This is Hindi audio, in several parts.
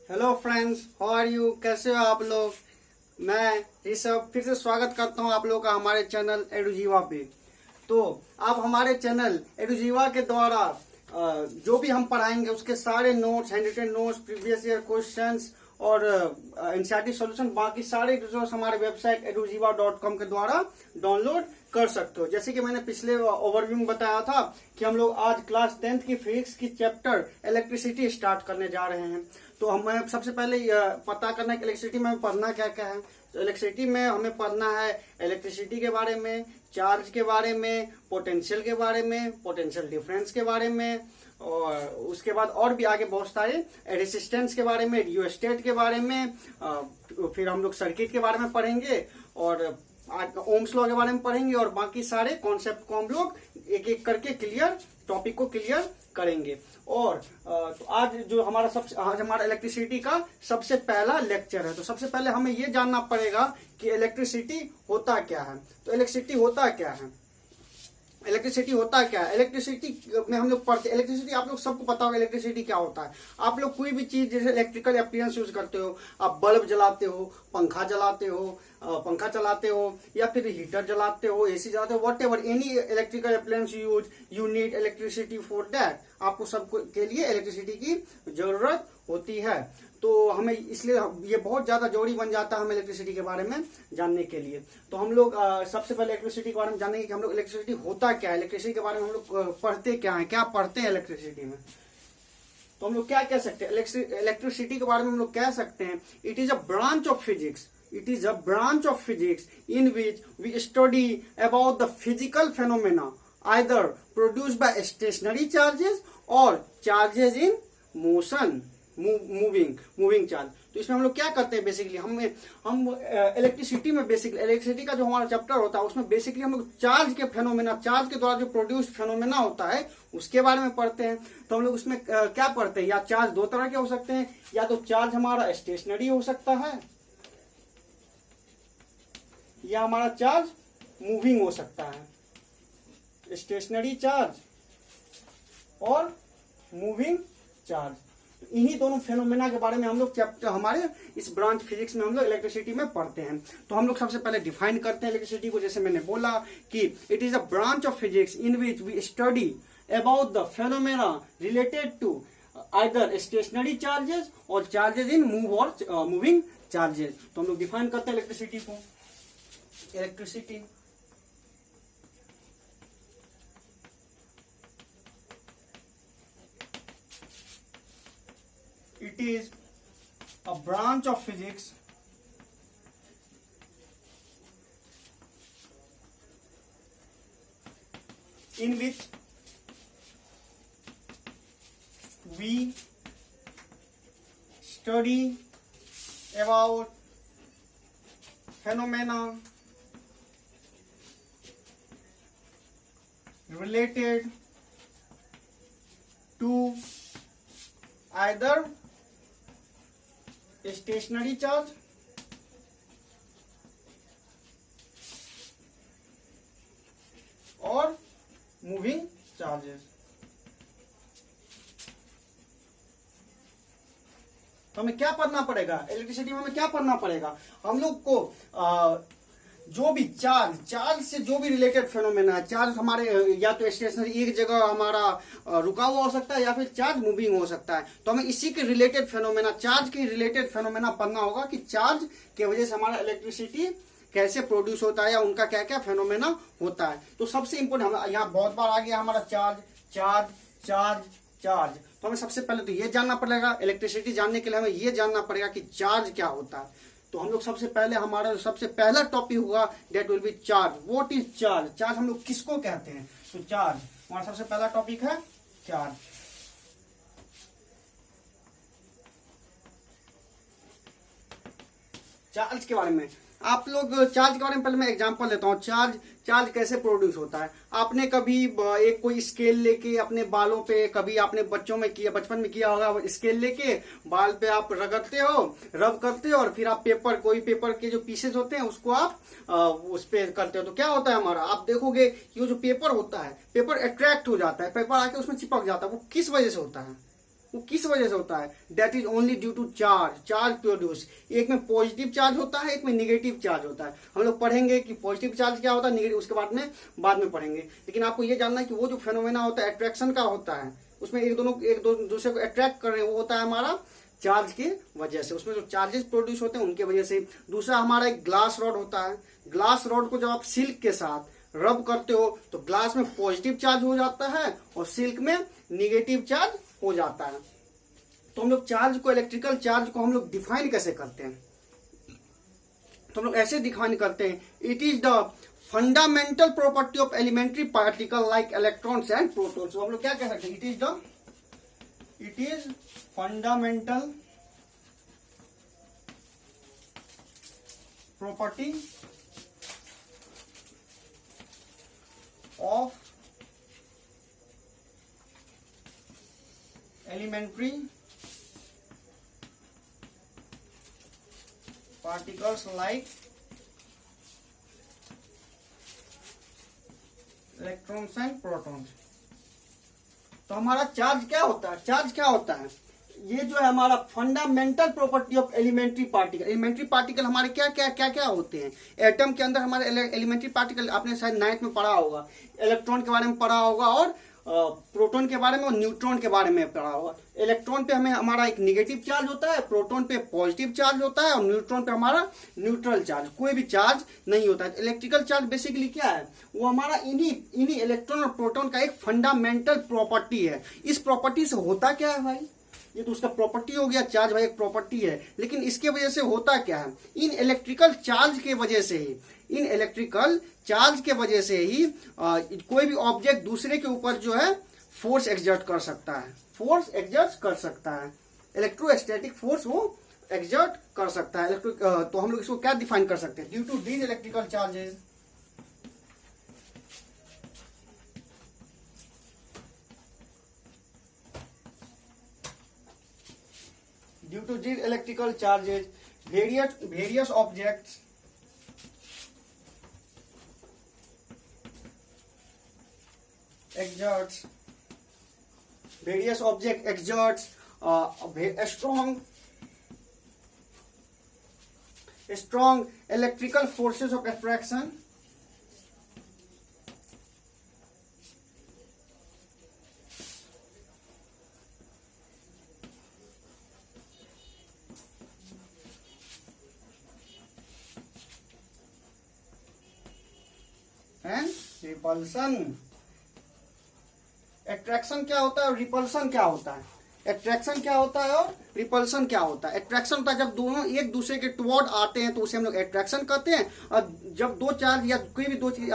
Hello friends, how are you? कैसे हो आप लोग? मैं ऋषभ फिर से स्वागत करता हूं आप लोगों का हमारे चैनल एडुजीवा पे। तो आप हमारे चैनल एडुजीवा के द्वारा जो भी हम पढ़ाएंगे उसके सारे notes, hand written notes, previous year questions और एनसीईआरटी सॉल्यूशन, बाकी सारे रिसोर्स हमारे वेबसाइट edujiva.com के द्वारा डाउनलोड कर सकते हो। जैसे कि मैंने पिछले ओवरव्यू में बताया था कि हम लोग आज क्लास 10th की फिजिक्स की चैप्टर इलेक्ट्रिसिटी स्टार्ट करने जा रहे हैं। तो हमें सबसे पहले पता करना है कि इलेक्ट्रिसिटी में पढ़ना क्या क्या है। तो इलेक्ट्रिसिटी में हमें पढ़ना है इलेक्ट्रिसिटी के बारे में, चार्ज के बारे में, पोटेंशियल के बारे में, पोटेंशियल डिफरेंस के बारे में, और उसके बाद और भी आगे बहुत सारे रेसिस्टेंस के बारे में, रियोस्टेट के बारे में, फिर हम लोग सर्किट के बारे में पढ़ेंगे और ओम्स लॉ के बारे में पढ़ेंगे और बाकी सारे कॉन्सेप्ट को हम लोग एक एक करके टॉपिक को क्लियर करेंगे। और तो आज हमारा इलेक्ट्रिसिटी का सबसे पहला लेक्चर है। तो सबसे पहले हमें ये जानना पड़ेगा कि इलेक्ट्रिसिटी होता क्या है। तो इलेक्ट्रिसिटी होता क्या है? इलेक्ट्रिसिटी में हम लोग पढ़ते हैं। इलेक्ट्रिसिटी आप लोग सबको पता होगा इलेक्ट्रिसिटी क्या होता है। आप लोग कोई भी चीज जैसे इलेक्ट्रिकल अप्लायंस यूज करते हो, आप बल्ब जलाते हो, पंखा चलाते हो या फिर हीटर जलाते हो, एसी जलाते हो, what ever any electrical appliance you need electricity for that. आपको सब के लिए इलेक्ट्रिसिटी की जरूरत होती है। तो हमें इसलिए ये बहुत ज्यादा जरूरी बन जाता है हमें इलेक्ट्रिसिटी के बारे में जानने के लिए। तो हम लोग सबसे पहले इलेक्ट्रिसिटी के बारे में जानेंगे कि हम लोग इलेक्ट्रिसिटी होता क्या है, इलेक्ट्रिसिटी के बारे में हम लोग पढ़ते क्या है, क्या पढ़ते हैं इलेक्ट्रिसिटी में। तो हम लोग क्या कह सकते हैं इलेक्ट्रिसिटी के बारे में? हम लोग कह सकते हैं it is a branch of physics in which we study about the physical phenomena either produced by stationary charges or charges in motion, moving charge। तो इसमें हम लोग क्या करते हैं बेसिकली, हम इलेक्ट्रिसिटी में इलेक्ट्रिसिटी का जो हमारा चैप्टर होता है उसमें बेसिकली हम लोग चार्ज के फेनोमेना, चार्ज के द्वारा जो प्रोड्यूस्ड फेनोमेना होता है उसके बारे में पढ़ते हैं। तो हम लोग उसमें क्या पढ़ते हैं, या चार्ज दो तरह के हो सकते हैं, या तो चार्ज हमारा स्टेशनरी हो सकता है या हमारा चार्ज मूविंग हो सकता है। स्टेशनरी चार्ज और मूविंग चार्ज, इन्हीं दोनों फेनोमेना के बारे में हम लोग चैप्टर हमारे इस ब्रांच फिजिक्स में हम लोग इलेक्ट्रिसिटी में पढ़ते हैं। तो हम लोग सबसे पहले डिफाइन करते हैं इलेक्ट्रिसिटी को। जैसे मैंने बोला कि it is a branch of physics in which we study about the phenomena related to either stationary charges और चार्जेस इन मूविंग चार्जेस। तो हम लोग डिफाइन करते हैं इलेक्ट्रिसिटी को। Electricity it is a branch of physics in which we study about phenomena related to either stationary charge और मूविंग चार्जेस। तो हमें क्या पढ़ना पड़ेगा इलेक्ट्रिसिटी में? हमें क्या पढ़ना पड़ेगा? हम लोग को जो भी चार्ज से जो भी रिलेटेड फेनोमेना है, चार्ज हमारे या तो स्टेशनरी एक जगह हमारा रुका हुआ हो सकता है या फिर चार्ज मूविंग हो सकता है। तो हमें इसी के रिलेटेड फेनोमेना, चार्ज के रिलेटेड फेनोमेना पढ़ना होगा कि चार्ज के वजह से हमारा इलेक्ट्रिसिटी कैसे प्रोड्यूस होता है या उनका क्या क्या फेनोमेना होता है। तो सबसे इंपोर्टेंट यहाँ बहुत बार आ गया हमारा चार्ज। तो हमें सबसे पहले तो ये जानना पड़ेगा, इलेक्ट्रिसिटी जानने के लिए हमें ये जानना पड़ेगा कि चार्ज क्या होता है। तो हम लोग सबसे पहले हमारा सबसे पहला टॉपिक होगा that will be charge. What is charge? Charge हम लोग किसको कहते हैं? तो चार्ज हमारा सबसे पहला टॉपिक है चार्ज। चार्ज के बारे में आप लोग चार्ज के बारे में पहले मैं एग्जांपल देता हूँ। चार्ज कैसे प्रोड्यूस होता है? आपने कभी एक कोई स्केल लेके अपने बालों पे, कभी आपने बचपन में किया होगा, स्केल लेके बाल पे आप रब करते हो और फिर आप कोई पेपर के जो पीसेस होते हैं उसको आप उस पे करते हो। तो क्या होता है हमारा, आप देखोगे कि वो जो पेपर होता है, पेपर अट्रैक्ट हो जाता है, पेपर आके उसमें चिपक जाता है। वो किस वजह से होता है? वो किस वजह से होता है? That is only due to charge produce. एक में पॉजिटिव चार्ज होता है, एक में निगेटिव चार्ज होता है। हम लोग पढ़ेंगे कि पॉजिटिव चार्ज क्या होता है, निगेटिव उसके बाद में पढ़ेंगे। लेकिन आपको ये जानना है कि वो जो फेनोमेना होता है अट्रैक्शन का होता है, उसमें एक दूसरे को अट्रैक्ट कर रहे हैं, वो होता है हमारा चार्ज की वजह से। उसमें जो चार्जेस प्रोड्यूस होते हैं उनके वजह से। दूसरा हमारा एक ग्लास रॉड होता है। ग्लास रॉड को जब आप सिल्क के साथ रब करते हो तो ग्लास में पॉजिटिव चार्ज हो जाता है और सिल्क में निगेटिव चार्ज हो जाता है। तो हम लोग चार्ज को, इलेक्ट्रिकल चार्ज को हम लोग डिफाइन कैसे करते हैं? तो हम लोग ऐसे डिफाइन करते हैं, it is the fundamental property of elementary particle like electrons and protons. तो हम लोग क्या कह सकते हैं? It is fundamental property of elementary particles like electrons and protons। तो हमारा चार्ज क्या होता है? चार्ज क्या होता है? ये जो है हमारा fundamental property of elementary particle. Elementary particle हमारे क्या क्या क्या क्या होते हैं? एटम के अंदर हमारे एलिमेंट्री पार्टिकल, आपने शायद 9th में पढ़ा होगा, इलेक्ट्रॉन के बारे में पढ़ा होगा और प्रोटॉन के बारे में और न्यूट्रॉन के बारे में पढ़ा होगा। इलेक्ट्रॉन पे हमें हमारा एक निगेटिव चार्ज होता है, प्रोटॉन पे पॉजिटिव चार्ज होता है और न्यूट्रॉन पे हमारा न्यूट्रल चार्ज, कोई भी चार्ज नहीं होता है। इलेक्ट्रिकल चार्ज बेसिकली क्या है? वो हमारा इन्हीं इलेक्ट्रॉन और प्रोटॉन का एक फंडामेंटल प्रॉपर्टी है। इस प्रॉपर्टी से होता क्या है भाई? ये तो उसका प्रॉपर्टी हो गया, चार्ज भाई एक प्रॉपर्टी है, लेकिन इसके वजह से होता क्या है? इन इलेक्ट्रिकल चार्ज के वजह से ही कोई भी ऑब्जेक्ट दूसरे के ऊपर जो है फोर्स एक्सर्ट कर सकता है, इलेक्ट्रोस्टैटिक फोर्स वो एक्सर्ट कर सकता है। तो हम लोग इसको क्या डिफाइन कर सकते हैं? Due to these electrical charges, due to these electrical charges, various objects exerts a strong electrical forces of attraction and repulsion. Attraction क्या होता है और रिपल्सन क्या होता है? एट्रैक्शन क्या होता है और रिपल्सन क्या होता है? एट्रैक्शन होता है जब दोनों एक दूसरे के टुवर्ड आते हैं तो उसे हम लोग एट्रैक्शन कहते हैं, और जब दो चार्ज या कोई भी दो चीज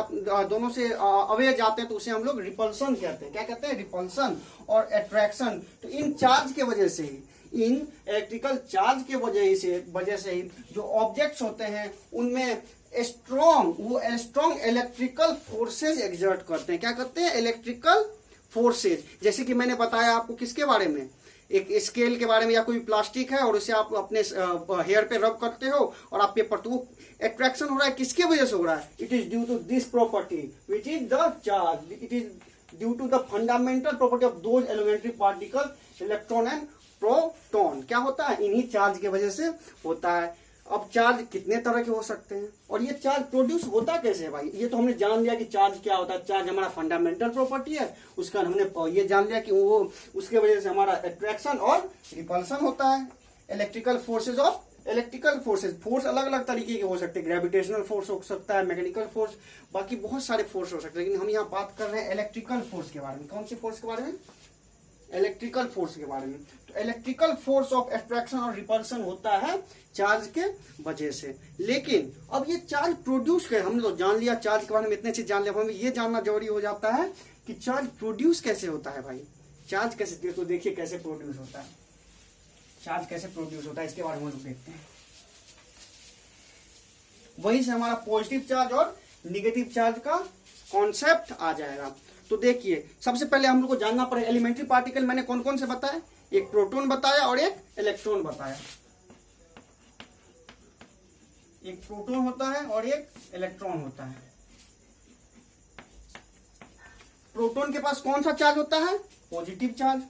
दोनों से अवे जाते हैं तो उसे हम लोग रिपल्सन कहते हैं। क्या कहते हैं? रिपल्सन और एट्रैक्शन। तो इन चार्ज के वजह से ही, इन इलेक्ट्रिकल चार्ज के वजह से ही जो ऑब्जेक्ट्स होते हैं उनमें स्ट्रॉन्ग इलेक्ट्रिकल फोर्सेज एक्सर्ट करते हैं। क्या करते हैं? Electrical forces. जैसे कि मैंने बताया आपको किसके बारे में, एक स्केल के बारे में, या कोई प्लास्टिक है और उसे आप अपने हेयर पे रब करते हो और आप पेपर, तो एट्रैक्शन हो रहा है, किसके वजह से हो रहा है? It is due to this property which is the charge. It is due to the fundamental property of those elementary particle electron and proton. क्या होता है? इन्हीं चार्ज की वजह से होता है। अब चार्ज कितने तरह के हो सकते हैं और ये चार्ज प्रोड्यूस होता कैसे है भाई? ये तो हमने जान लिया कि चार्ज क्या होता है। चार्ज हमारा फंडामेंटल प्रॉपर्टी है, उसका हमने ये जान लिया कि वो उसके वजह से हमारा अट्रैक्शन और रिपल्सन होता है। इलेक्ट्रिकल फोर्सेज, फोर्स अलग अलग तरीके के हो सकते हैं। ग्रेविटेशनल फोर्स हो सकता है, मैकेनिकल फोर्स, बाकी बहुत सारे फोर्स हो सकते हैं, लेकिन हम यहाँ बात कर रहे हैं इलेक्ट्रिकल फोर्स के बारे में। कौन सी फोर्स के बारे में? इलेक्ट्रिकल फोर्स के बारे में। तो इलेक्ट्रिकल फोर्स ऑफ अट्रैक्शन और रिपल्सन होता है चार्ज के वजह से। लेकिन अब ये चार्ज प्रोड्यूस कैसे? हमने तो जान लिया चार्ज के बारे में, इतने चीज जान लिया, हमें ये जानना जरूरी हो जाता है कि चार्ज प्रोड्यूस कैसे होता है भाई। चार्ज कैसे, तो देखिए कैसे प्रोड्यूस होता है। चार्ज कैसे प्रोड्यूस होता है इसके बारे में हम लोग देखते हैं। वहीं से हमारा पॉजिटिव चार्ज और निगेटिव चार्ज का कॉन्सेप्ट आ जाएगा। तो देखिए सबसे पहले हम लोग को जानना पड़ेगा एलिमेंट्री पार्टिकल मैंने कौन कौन से बताए। एक प्रोटॉन बताया और एक इलेक्ट्रॉन बताया। एक प्रोटॉन होता है और एक इलेक्ट्रॉन होता है। प्रोटॉन के पास कौन सा चार्ज होता है? Positive charge.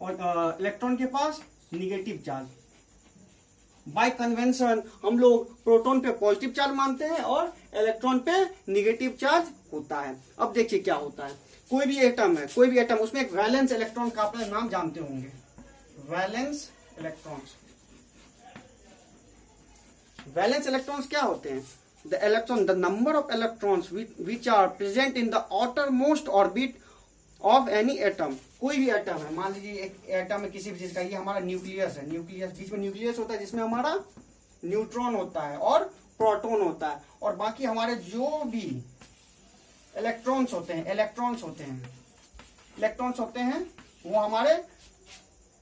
और इलेक्ट्रॉन के पास निगेटिव चार्ज। बाय कन्वेंशन हम लोग प्रोटॉन पे पॉजिटिव चार्ज मानते हैं और इलेक्ट्रॉन पे निगेटिव चार्ज होता है। अब देखिए क्या होता है, कोई भी एटम है, कोई भी एटम, उसमें एक वैलेंस इलेक्ट्रॉन का अपना नाम जानते होंगे, वैलेंस इलेक्ट्रॉन्स। वैलेंस इलेक्ट्रॉन्स क्या होते हैं? The number of electrons which are present in the outermost orbit of any atom. कोई भी एटम है, मान लीजिए एक एटम है किसी भी चीज का, ये हमारा न्यूक्लियस है, न्यूक्लियस, बीच में न्यूक्लियस होता है जिसमें हमारा न्यूट्रॉन होता है और प्रोटॉन होता है, और बाकी हमारे जो भी इलेक्ट्रॉन्स होते हैं, इलेक्ट्रॉन्स होते हैं वो हमारे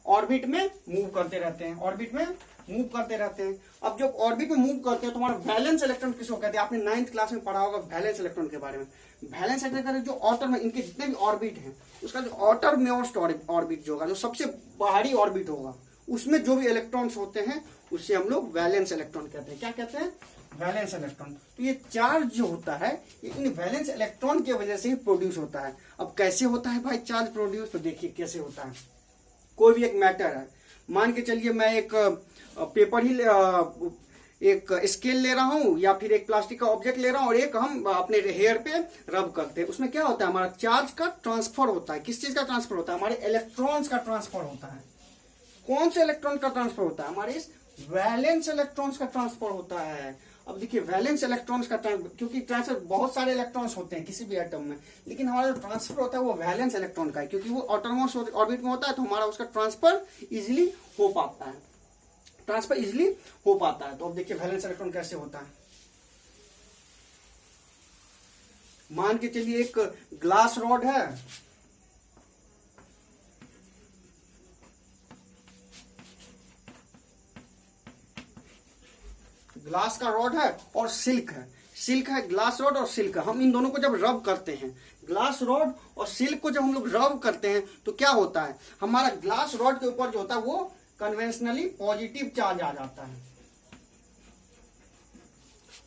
ऑर्बिट में मूव करते रहते हैं, ऑर्बिट में मूव करते रहते हैं। अब जब ऑर्बिट में मूव करते हैं तो हमारा वैलेंस इलेक्ट्रॉन किसको कहते हैं? आपने 9th क्लास में पढ़ा होगा वैलेंस इलेक्ट्रॉन के बारे में। वैलेंस इलेक्ट्रॉन जो आउटर में, इनके जितने भी ऑर्बिट हैं, उसका जो आउटर मोस्ट ऑर्बिट जो होगा, जो सबसे बाहरी ऑर्बिट होगा, उसमें जो भी इलेक्ट्रॉन्स होते हैं उससे हम लोग वैलेंस इलेक्ट्रॉन कहते हैं। क्या कहते हैं? Valence electron. तो ये चार्ज जो होता है ये इन वैलेंस इलेक्ट्रॉन की वजह से ही प्रोड्यूस होता है। अब कैसे होता है भाई चार्ज प्रोड्यूस? तो देखिए कैसे होता है। कोई भी एक मैटर है, मान के चलिए मैं एक पेपर ही एक स्केल ले रहा हूं या फिर एक प्लास्टिक का ऑब्जेक्ट ले रहा हूं और एक हम अपने हेयर पे रब करते हैं, उसमें क्या होता है? हमारा चार्ज का ट्रांसफर होता है। किस चीज का ट्रांसफर होता है? हमारे इलेक्ट्रॉन्स का ट्रांसफर होता है। कौन से इलेक्ट्रॉन का ट्रांसफर होता है? हमारे इस वैलेंस इलेक्ट्रॉन्स का ट्रांसफर होता है। अब देखिए वैलेंस इलेक्ट्रॉन्स का क्योंकि ट्रांसफर बहुत सारे इलेक्ट्रॉन्स होते हैं किसी भी एटम में, लेकिन हमारा जो ट्रांसफर होता है वो वैलेंस इलेक्ट्रॉन का है, क्योंकि वो ऑटोनोमस ऑर्बिट में होता है, तो हमारा उसका ट्रांसफर इजिली हो पाता है, ट्रांसफर इजिली हो पाता है। तो अब देखिए वैलेंस इलेक्ट्रॉन कैसे होता है। मान के चलिए एक ग्लास रॉड है, ग्लास का रॉड है और सिल्क है, सिल्क है, ग्लास रॉड और सिल्क है। हम इन दोनों को जब रब करते हैं, ग्लास रॉड और सिल्क को जब हम लोग रब करते हैं तो क्या होता है? हमारा ग्लास रॉड के ऊपर जो होता है वो कन्वेंशनली पॉजिटिव चार्ज आ जाता है,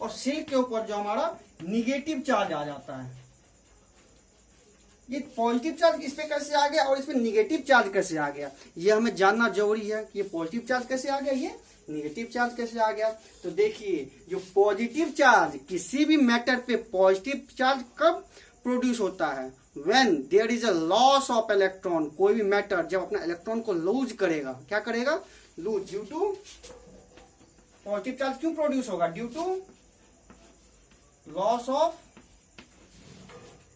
और सिल्क के ऊपर जो हमारा निगेटिव चार्ज आ जाता है। ये पॉजिटिव चार्ज इस पे कैसे आ गया और इस पे निगेटिव चार्ज कैसे आ गया, ये हमें जानना जरूरी है कि ये पॉजिटिव चार्ज कैसे आ गया, ये निगेटिव चार्ज कैसे आ गया। तो देखिए जो पॉजिटिव चार्ज, किसी भी मैटर पे पॉजिटिव चार्ज कब प्रोड्यूस होता है? When there is a loss of electron. कोई भी मैटर जब अपना इलेक्ट्रॉन को लूज करेगा, क्या करेगा? Lose, due to positive charge क्यों प्रोड्यूस होगा? Due to loss of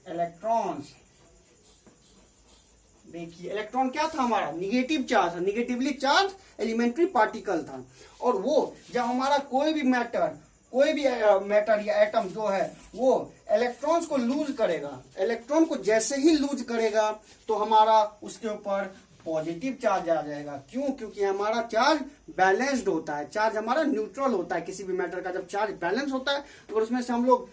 electrons. देखिए इलेक्ट्रॉन क्या था? हमारा negative charge, negatively charge elementary particle था, और वो जब हमारा कोई भी मैटर या एटम जो है वो इलेक्ट्रॉन्स को लूज करेगा, इलेक्ट्रॉन को जैसे ही लूज करेगा तो हमारा उसके ऊपर पॉजिटिव चार्ज आ जाएगा। क्यों? क्योंकि हमारा चार्ज बैलेंस्ड होता है, चार्ज हमारा न्यूट्रल होता है। किसी भी मैटर का जब चार्ज बैलेंस होता है तो उसमें से हम लोग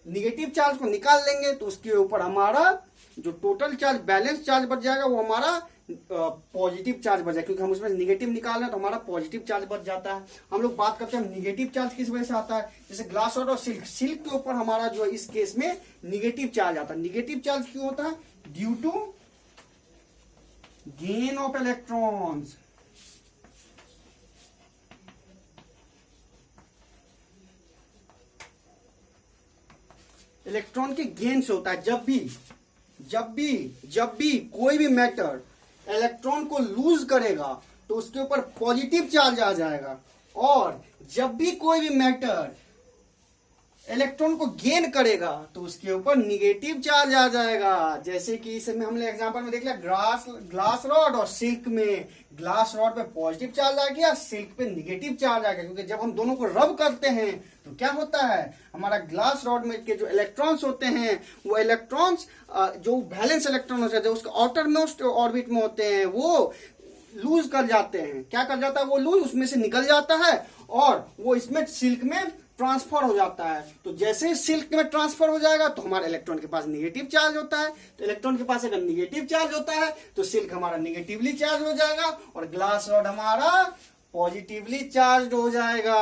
निगेटिव चार्ज को निकाल लेंगे तो उसके ऊपर हमारा जो टोटल चार्ज, बैलेंस चार्ज बच जाएगा, वो हमारा पॉजिटिव चार्ज बच जाएगा, क्योंकि हम उसमें निगेटिव निकाल रहे हैं तो हमारा पॉजिटिव चार्ज बच जाता है। हम लोग बात करते हैं निगेटिव चार्ज किस वजह से आता है, जैसे ग्लास रॉड और सिल्क, सिल्क के ऊपर हमारा जो इस केस में निगेटिव चार्ज आता है। निगेटिव चार्ज क्यों होता है? Due to gain of electrons. Electron के गेन से होता है। जब भी कोई भी मैटर इलेक्ट्रॉन को लूज करेगा तो उसके ऊपर पॉजिटिव चार्ज आ जाएगा, और जब भी कोई भी मैटर इलेक्ट्रॉन को गेन करेगा तो उसके ऊपर निगेटिव चार्ज आ जाएगा। जैसे कि इसमें हमने एग्जांपल में देख लिया ग्लास रॉड और सिल्क में, ग्लास रॉड पे पॉजिटिव चार्ज आ गया, सिल्क पे निगेटिव चार्ज आ गया, क्योंकि जब हम दोनों को रब करते हैं तो क्या होता है? हमारा ग्लास रॉड में के जो इलेक्ट्रॉन्स होते हैं वो इलेक्ट्रॉन्स जो वैलेंस इलेक्ट्रॉन होते हैं, जो उसके आउटर मोस्ट ऑर्बिट में होते हैं, वो लूज कर जाते हैं। क्या कर जाता है? वो लूज उसमें से निकल जाता है और वो इसमें सिल्क में ट्रांसफर हो जाता है। तो जैसे ही सिल्क में ट्रांसफर हो जाएगा तो हमारे इलेक्ट्रॉन के पास निगेटिव चार्ज होता है, तो इलेक्ट्रॉन के पास अगर निगेटिव चार्ज होता है तो सिल्क हमारा निगेटिवली चार्ज हो जाएगा और ग्लास रॉड हमारा पॉजिटिवली चार्ज हो जाएगा।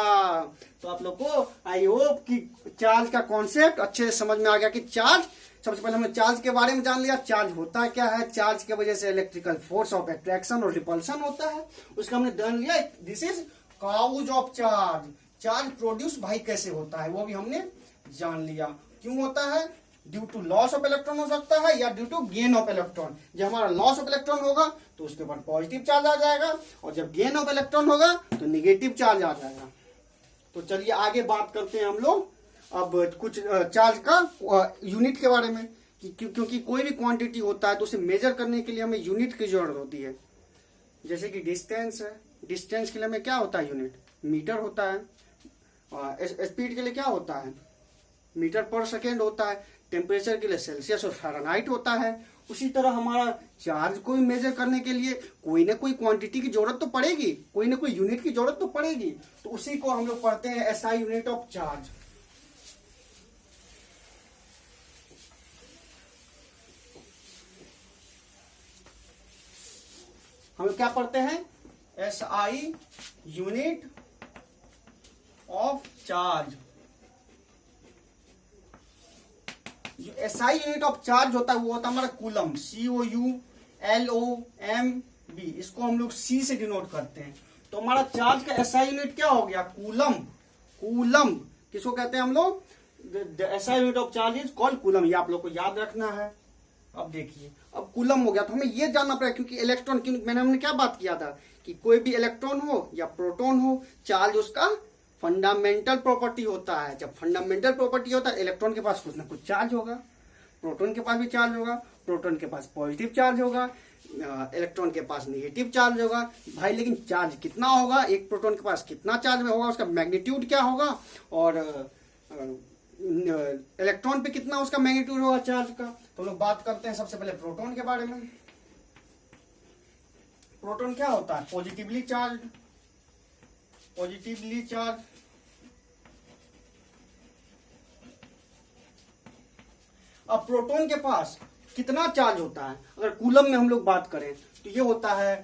तो आप लोग को आई होप कि चार्ज का कॉन्सेप्ट अच्छे से समझ में आ गया कि चार्ज सबसे पहले हमने चार्ज के बारे में जान लिया। चार्ज होता क्या है, चार्ज की वजह से इलेक्ट्रिकल फोर्स ऑफ अट्रैक्शन और रिपल्शन होता है, उसका हमने जान लिया। This is cause of charge. Charge produce भाई कैसे होता है वो भी हमने जान लिया। क्यों होता है, due to loss of electron हो सकता है या due to gain of electron. जब हमारा लॉस ऑफ इलेक्ट्रॉन होगा तो उसके ऊपर पॉजिटिव चार्ज आ जाएगा, और जब गेन ऑफ इलेक्ट्रॉन होगा तो निगेटिव चार्ज आ जाएगा। तो चलिए आगे बात करते हैं हम लोग अब कुछ चार्ज का यूनिट के बारे में, क्योंकि कोई भी क्वांटिटी होता है तो उसे मेजर करने के लिए हमें यूनिट की जरूरत होती है। जैसे कि डिस्टेंस है, डिस्टेंस के लिए हमें क्या होता है, यूनिट मीटर होता है। स्पीड के लिए क्या होता है, मीटर पर सेकेंड होता है। टेम्परेचर के लिए सेल्सियस और फ़ारेनहाइट होता है। उसी तरह हमारा चार्ज को मेजर करने के लिए कोई ना कोई क्वांटिटी की जरूरत तो पड़ेगी, कोई ना कोई यूनिट की जरूरत तो पड़ेगी। तो उसी को हम लोग पढ़ते हैं एसआई यूनिट ऑफ चार्ज। हम क्या पढ़ते हैं, एसआई यूनिट ऑफ चार्ज। जो एसआई यूनिट ऑफ चार्ज होता है वो होता है हमारा कूलम, COULOMB। इसको हम लोग C से डिनोट करते हैं। तो हमारा चार्ज का एसआई यूनिट क्या हो गया, कूलम। कूलम किसको कहते हैं हम लोग, SI unit of charge is called coulomb. ये आप लोग को याद रखना है। अब देखिए, अब कूलम हो गया तो हमें ये जानना पड़ेगा, क्योंकि इलेक्ट्रॉन, हमने क्या बात किया था कि कोई भी इलेक्ट्रॉन हो या प्रोटॉन हो, चार्ज उसका फंडामेंटल प्रॉपर्टी होता है। जब फंडामेंटल प्रॉपर्टी होता है, इलेक्ट्रॉन के पास कुछ ना कुछ चार्ज होगा, प्रोटॉन के पास भी चार्ज होगा, प्रोटॉन के पास पॉजिटिव चार्ज होगा, इलेक्ट्रॉन के पास नेगेटिव चार्ज होगा। भाई लेकिन चार्ज कितना होगा, एक प्रोटॉन के पास कितना चार्ज होगा, उसका मैग्नीट्यूड क्या होगा, और इलेक्ट्रॉन पे कितना उसका मैग्नीट्यूड होगा चार्ज का। तो लोग बात करते हैं सबसे पहले प्रोटॉन के बारे में। प्रोटॉन क्या होता है, पॉजिटिवली चार्ज, पॉजिटिवली चार्ज। अब प्रोटॉन के पास कितना चार्ज होता है, अगर कूलम में हम लोग बात करें तो ये होता है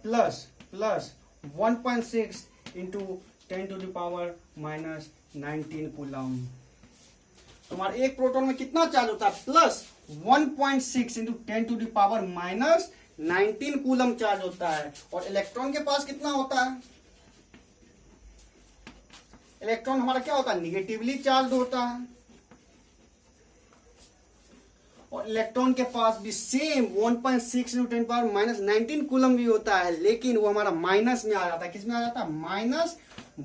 प्लस 1.6 इंटू 10⁻⁻19 कूलम। तुम्हारे एक प्रोटॉन में कितना चार्ज होता है, प्लस 1.6 इंटू 10⁻⁻19 कूलम चार्ज होता है। और इलेक्ट्रॉन के पास कितना होता है, इलेक्ट्रॉन हमारा क्या होता है, निगेटिवली चार्ज होता है। और इलेक्ट्रॉन के पास भी सेम 1.6 इंटू 10⁻⁻19 कूलम भी होता है, लेकिन वो हमारा माइनस में आ जाता है। किस में आ जाता है, माइनस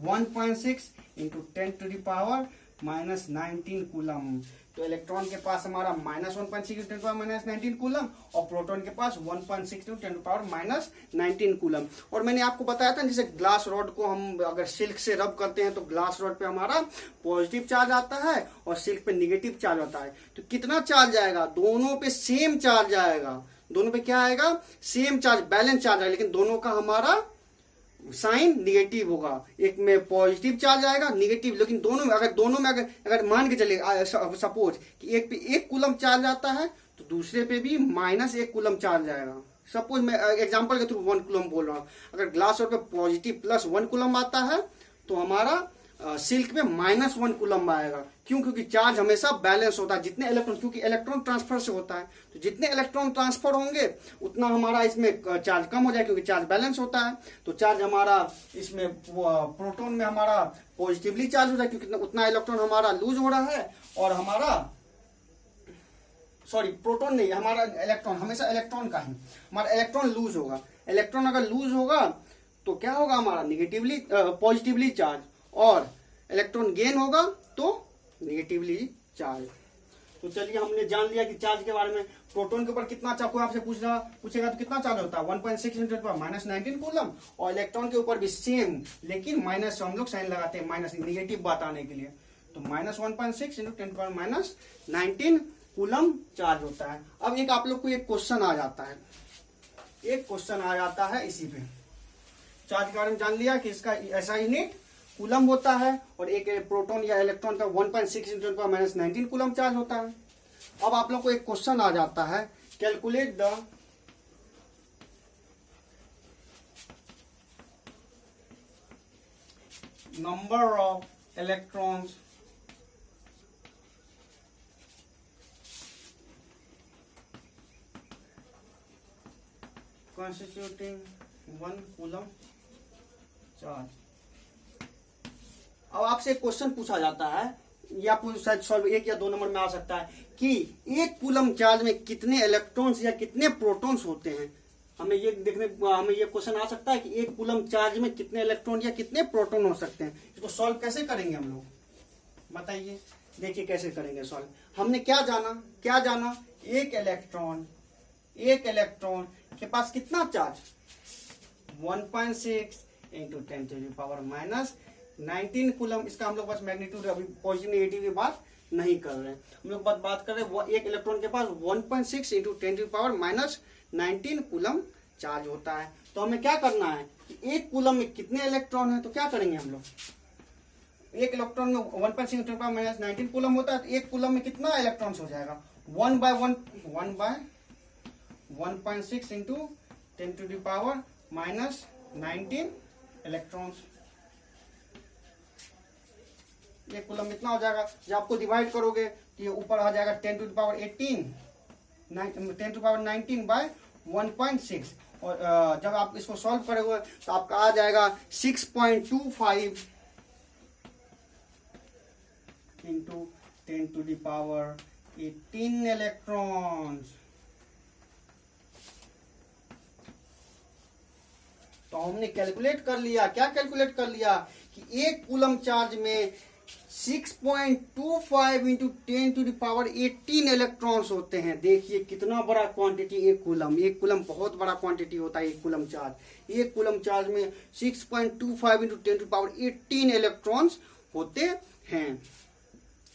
1.6 इंटू 10⁻⁻19 कूलम। तो इलेक्ट्रॉन के पास हमारा माइनस 1.6 इंटू 10⁻⁻19 कूलम, और प्रोटॉन के पास 1.6 इंटू 10⁻⁻19 कूलम। और मैंने आपको बताया था, जैसे ग्लास रॉड को हम अगर सिल्क से रब करते हैं तो ग्लास रॉड पे हमारा पॉजिटिव चार्ज आता है और सिल्क पे निगेटिव चार्ज आता है। तो कितना चार्ज आएगा, दोनों पे सेम चार्ज आएगा। दोनों पे क्या आएगा, सेम चार्ज, बैलेंस चार्ज आएगा, लेकिन दोनों का हमारा साइन निगेटिव होगा। एक में पॉजिटिव चार्ज आएगा, निगेटिव, लेकिन दोनों में अगर मान के चले सपोज कि एक पे 1 कूलम चार्ज आता है तो दूसरे पे भी -1 कूलम चार्ज आएगा। सपोज मैं एग्जांपल के थ्रू 1 कूलम बोल रहा हूं। अगर ग्लास रॉड पे पॉजिटिव प्लस 1 कूलम आता है तो हमारा सिल्क में -1 कूलम आएगा। क्यों, क्योंकि चार्ज हमेशा बैलेंस होता है। जितने इलेक्ट्रॉन, क्योंकि इलेक्ट्रॉन ट्रांसफर से होता है, तो जितने इलेक्ट्रॉन ट्रांसफर होंगे उतना हमारा इसमें चार्ज कम हो जाए, क्योंकि चार्ज बैलेंस होता है। तो चार्ज हमारा इसमें प्रोटॉन में हमारा पॉजिटिवली चार्ज हो जाए, क्योंकि उतना इलेक्ट्रॉन हमारा लूज हो रहा है। और हमारा प्रोटॉन नहीं, हमारा इलेक्ट्रॉन, हमेशा इलेक्ट्रॉन का है, हमारा इलेक्ट्रॉन लूज होगा। इलेक्ट्रॉन अगर लूज होगा तो क्या होगा, हमारा निगेटिवली पॉजिटिवली चार्ज, और इलेक्ट्रॉन गेन होगा तो निगेटिवली चार्ज। तो चलिए हमने जान लिया कि चार्ज के बारे में। प्रोटॉन के ऊपर कितना चार्ज, कोई आपसे पूछेगा तो कितना चार्ज होता है, 1.6 इंटू 10⁻⁻19 कूलम। और इलेक्ट्रॉन के ऊपर भी सेम, लेकिन माइनस से हम लोग साइन लगाते हैं, माइनस निगेटिव बात आने के लिए। तो -1.6 इंटू 10⁻⁻19 कूलम चार्ज होता है। अब एक आप लोग को एक क्वेश्चन आ जाता है, इसी पे चार्ज के बारे में जान लिया कि इसका ऐसा यूनिट कूलम होता है, और एक प्रोटॉन या इलेक्ट्रॉन का 1.6 इंटू 10⁻⁻19 कूलम चार्ज होता है। अब आप लोग को एक क्वेश्चन आ जाता है, calculate the number of electrons constituting 1 coulomb charge. अब आपसे एक क्वेश्चन पूछा जाता है, या शायद सॉल्व 1 या 2 नंबर में आ सकता है कि 1 कूलम चार्ज में कितने इलेक्ट्रॉन्स या कितने प्रोटॉन्स होते हैं। हमें ये क्वेश्चन आ सकता है कि 1 कूलम चार्ज में कितने इलेक्ट्रॉन या कितने प्रोटॉन हो सकते हैं। इसको सॉल्व कैसे करेंगे हम लोग, बताइए। देखिए कैसे करेंगे सॉल्व। हमने क्या जाना, एक इलेक्ट्रॉन के पास कितना चार्ज, 1.6 इंटू 10⁻⁻⁹ कूलम। इसका हम लोग बस मैग्नीट्यूड, अभी पॉजिटिव नेगेटिव की बात नहीं कर रहे हैं, हम लोग बात कर रहे हैं एक इलेक्ट्रॉन के पास 1.6 इंटू 10⁻⁻⁹ कूलम चार्ज होता है। तो हमें क्या करना है कि 1 कूलम में कितने इलेक्ट्रॉन है, तो क्या करेंगे हम लोग, एक इलेक्ट्रॉन में 1.6 इंटू 10⁻⁹ कूलम होता है, तो 1 कूलम में कितना इलेक्ट्रॉन्स हो जाएगा, 1/1.6 इंटू 10⁻⁻⁹ इलेक्ट्रॉन्स। एक कूलम में इतना हो जाएगा। जब आपको डिवाइड करोगे तो ये ऊपर आ जाएगा 10⁻18 10⁻19/1.6, और जब आप इसको सॉल्व करोगे तो आपका आ जाएगा 6.25 इंटू 10⁻18 इलेक्ट्रॉन्स। तो हमने कैलकुलेट कर लिया, क्या कैलकुलेट कर लिया कि 1 कूलम चार्ज में 6.25 इंटू 10⁻18 इलेक्ट्रॉन्स होते हैं। देखिए कितना बड़ा क्वांटिटी एक कूलम बहुत बड़ा क्वांटिटी होता है। एक कूलम चार्ज में 6.25 इंटू 10⁻18 इलेक्ट्रॉन्स होते हैं।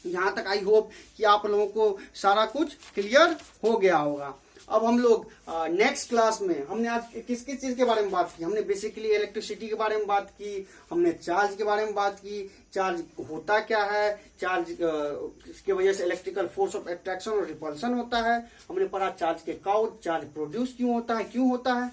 यहां तक आई होप कि आप लोगों को सारा कुछ क्लियर हो गया होगा। अब हम लोग नेक्स्ट क्लास में हमने आज किस किस चीज के बारे में बात की, हमने बेसिकली इलेक्ट्रिसिटी के बारे में बात की, हमने चार्ज के बारे में बात की, चार्ज होता क्या है, चार्ज की वजह से इलेक्ट्रिकल फोर्स ऑफ अट्रैक्शन और रिपल्सन होता है। हमने पढ़ा चार्ज के काउज, चार्ज प्रोड्यूस क्यों होता है,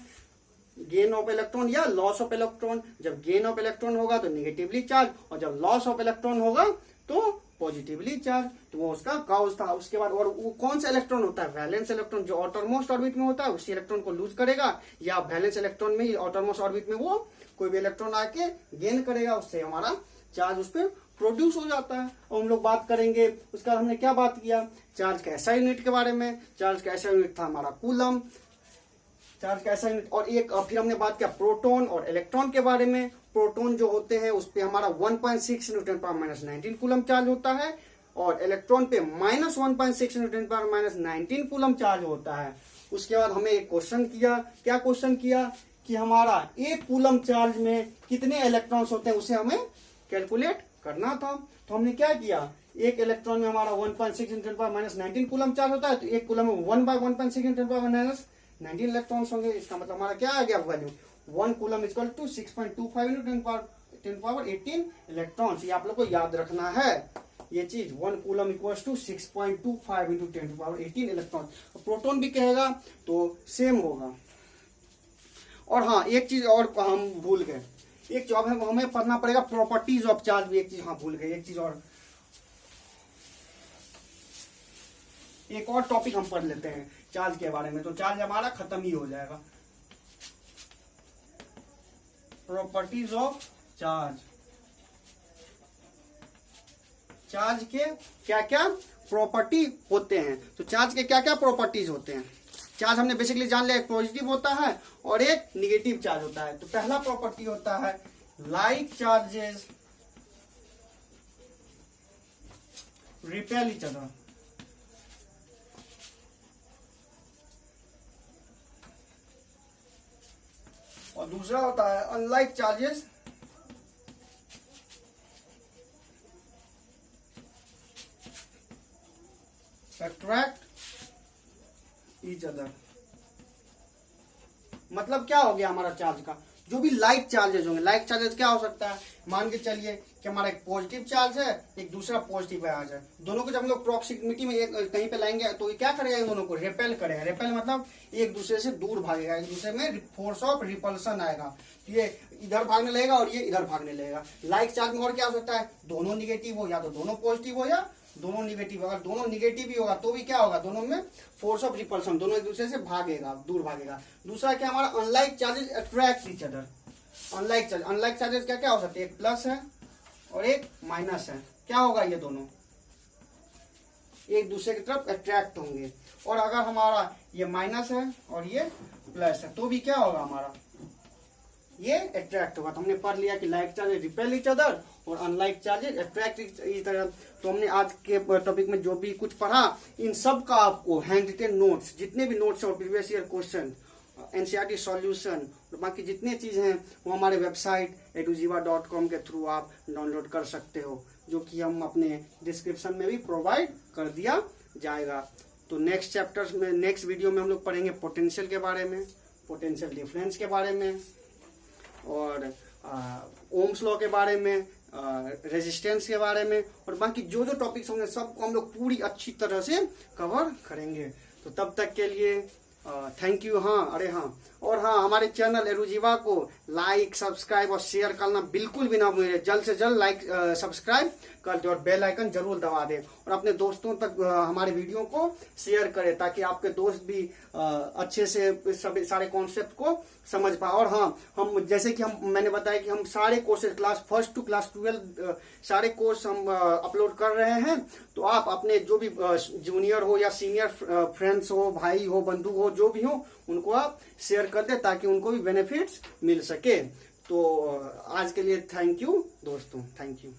गेन ऑफ इलेक्ट्रॉन या लॉस ऑफ इलेक्ट्रॉन। जब गेन ऑफ इलेक्ट्रॉन होगा तो नेगेटिवली चार्ज, और जब लॉस ऑफ इलेक्ट्रॉन होगा तो पॉजिटिवली चार्ज। तो वो उसका काउज था। उसके बाद और वो कौन सा इलेक्ट्रॉन होता है, वैलेंस इलेक्ट्रॉन, जो आउटरमोस्ट ऑर्बिट में होता है उसी इलेक्ट्रॉन को लूज करेगा, या वैलेंस इलेक्ट्रॉन में ही आउटरमोस्ट ऑर्बिट में वो कोई भी इलेक्ट्रॉन आके गेन करेगा, उससे हमारा चार्ज उस पर प्रोड्यूस हो जाता है। और हम लोग बात करेंगे उसका, हमने क्या बात किया, चार्ज का ऐसा यूनिट के बारे में। चार्ज का ऐसा यूनिट था हमारा कूलम, चार्ज का ऐसा यूनिट। और फिर हमने बात किया प्रोटॉन और इलेक्ट्रॉन के बारे में। प्रोटॉन जो होते हैं उस पे हमारा 1.6 इंटू 10⁻⁻19 कूलम चार्ज होता है, और इलेक्ट्रॉन पे -1.6 इंटू 10⁻⁻19 कूलम चार्ज होता है। उसके बाद हमें एक क्वेश्चन किया, क्या क्वेश्चन किया कि हमारा 1 कूलम चार्ज में कितने इलेक्ट्रॉन्स होते हैं, उसे हमें कैलकुलेट करना था। तो हमने क्या किया, एक इलेक्ट्रॉन में हमारा 1.6 इंटू 10⁻�19 कूलम चार्ज होता है, तो 1 कूलम में 1/1.6 इंटू 10⁻⁻19 इलेक्ट्रॉन्स होंगे। इसका मतलब हमारा क्या आ गया value, 1 coulomb equal to 6.25 into 10⁻18 electrons. ये आप लोग को याद रखना है ये चीज, 1 coulomb equal to 6.25 into 10⁻18 electron. Proton भी कहेगा तो सेम होगा। और हाँ, एक चीज और हम भूल गए, एक जॉब है हमें पढ़ना पड़ेगा प्रॉपर्टीज ऑफ चार्ज भी। एक चीज हाँ भूल गए, एक चीज और, एक और टॉपिक हम पढ़ लेते हैं चार्ज के बारे में, तो चार्ज हमारा खत्म ही हो जाएगा। प्रॉपर्टीज ऑफ चार्ज, चार्ज के क्या क्या प्रॉपर्टी होते हैं। तो चार्ज के क्या क्या प्रॉपर्टीज होते हैं। चार्ज हमने बेसिकली जान लिया, एक पॉजिटिव होता है और एक निगेटिव चार्ज होता है। तो पहला प्रॉपर्टी होता है like charges repel each other. और दूसरा होता है unlike charges attract each other. मतलब क्या हो गया हमारा चार्ज का, जो भी लाइक चार्जेस होंगे, लाइक चार्जेस क्या हो सकता है, मान के चलिए कि हमारा एक पॉजिटिव चार्ज है, एक दूसरा पॉजिटिव चार्ज है, दोनों को जब हम लोग प्रॉक्सिमिटी में एक कहीं पे लाएंगे तो ये क्या करेगा, इन दोनों को रिपेल करेगा। रिपेल मतलब एक दूसरे से दूर भागेगा, एक दूसरे में फोर्स ऑफ रिपल्सन आएगा। ये इधर भागने लगेगा और ये इधर भागने लगेगा। लाइक चार्ज में और क्या हो सकता है, दोनों निगेटिव हो, या तो दोनों पॉजिटिव हो या दोनों निगेटिव, अगर दोनों निगेटिव ही होगा तो भी क्या होगा, दोनों में फोर्स ऑफ रिपल्शन, दोनों एक दूसरे से भागेगा, दूर भागेगा। दूसरा क्या हमारा, unlike charges attract each other. Unlike charges क्या क्या हो सकते हैं, एक प्लस है और एक माइनस है, क्या होगा, ये दोनों एक दूसरे की तरफ अट्रैक्ट होंगे। और अगर हमारा ये माइनस है और ये प्लस है तो भी क्या होगा, हमारा ये अट्रैक्ट होगा। तो हमने पढ़ लिया कि like charges repel each other और unlike charges attract each other. तो हमने आज के टॉपिक में जो भी कुछ पढ़ा, इन सब का आपको हैंड रिटेन नोट्स, जितने भी नोट्स और previous year question, NCERT solution और बाकी जितने चीज हैं वो हमारे वेबसाइट edujiva.com के थ्रू आप डाउनलोड कर सकते हो, जो कि हम अपने डिस्क्रिप्शन में भी प्रोवाइड कर दिया जाएगा। तो नेक्स्ट चैप्टर्स में, नेक्स्ट वीडियो में हम लोग पढ़ेंगे पोटेंशियल के बारे में, पोटेंशियल डिफरेंस के बारे में, और ओम्स लॉ के बारे में, रेजिस्टेंस के बारे में, और बाकी जो जो टॉपिक्स होंगे सबको हम लोग पूरी अच्छी तरह से कवर करेंगे। तो तब तक के लिए थैंक यू। हाँ, अरे हाँ, और हाँ, हमारे चैनल एडुजीवा को लाइक, सब्सक्राइब और शेयर करना बिल्कुल भी ना भूलें। जल्द से जल्द लाइक, सब्सक्राइब कर दे और बेल आइकन जरूर दबा दें, और अपने दोस्तों तक हमारे वीडियो को शेयर करें, ताकि आपके दोस्त भी अच्छे से सभी सारे कॉन्सेप्ट को समझ पाए। और हाँ, हम जैसे कि मैंने बताया कि हम सारे कोर्सेज क्लास 1 टू क्लास 12 सारे कोर्स हम अपलोड कर रहे हैं। तो आप अपने जो भी जूनियर हो या सीनियर फ्रेंड्स हो, भाई हो, बंधु हो, जो भी हो, उनको आप शेयर कर दे ताकि उनको भी बेनिफिट्स मिल सके। तो आज के लिए थैंक यू दोस्तों, थैंक यू।